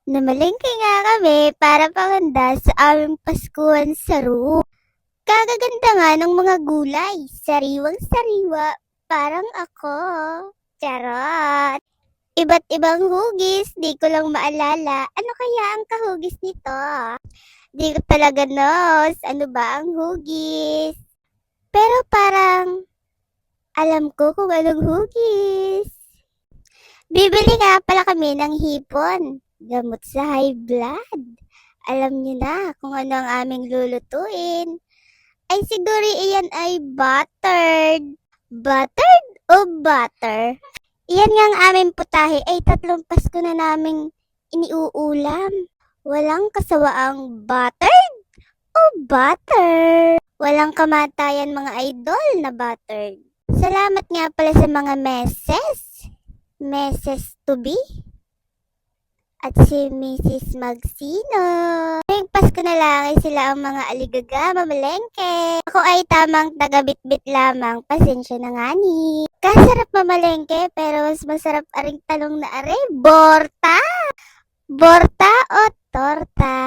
Namalengke nga kami para panghanda sa aming Paskuhan Saru. Kagaganda nga ng mga gulay, sariwang-sariwa, parang ako. Charot! Iba't ibang hugis, di ko lang maalala. Ano kaya ang kahugis nito? Di ko talaga knows, ano ba ang hugis? Pero parang alam ko kung anong hugis. Bibili nga pala kami ng hipon, gamot sa high blood. Alam niyo na kung ano ang aming lulutuin. Ay siguro iyan ay buttered. Buttered o butter? Iyan nga ang aming putahe ay 3 Pasko na naming iniuulam. Walang kasawaang buttered o butter. Walang kamatayan mga idol na buttered. Salamat nga pala sa mga meses to be, at si Mrs. Magsino. Tuwing Pasko na lang ay sila ang mga aligaga, mamalengke. Ako ay tamang taga-bitbit lamang, pasensya na nga ni. Kasarap mamalengke, pero mas masarap aring talong na are, borta! Borta o torta?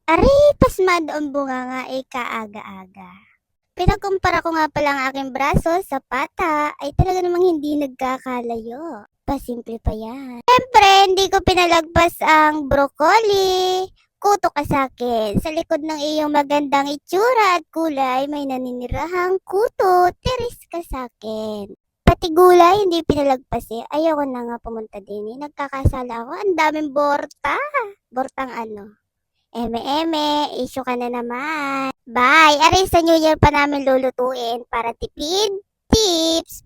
Ari, pasmado ang bunga nga ay kaaga-aga. Pinagkumpara ko nga pala ang aking braso sa pata, ay talaga namang hindi nagkakalayo. Pasimple pa yan. Siyempre, hindi ko pinalagpas ang broccoli. Kuto ka sa akin. Sa likod ng iyong magandang itsura at kulay, may naninirahang kuto. Tiris ka sa akin. Pati gulay, hindi pinalagpas eh. Ayoko na nga pumunta din eh. Nagkakasala ako. Ang daming borta. Bortang ano? Eme, issue ka na naman. Bye! Aray sa New Year pa namin lulutuin para tipid tips.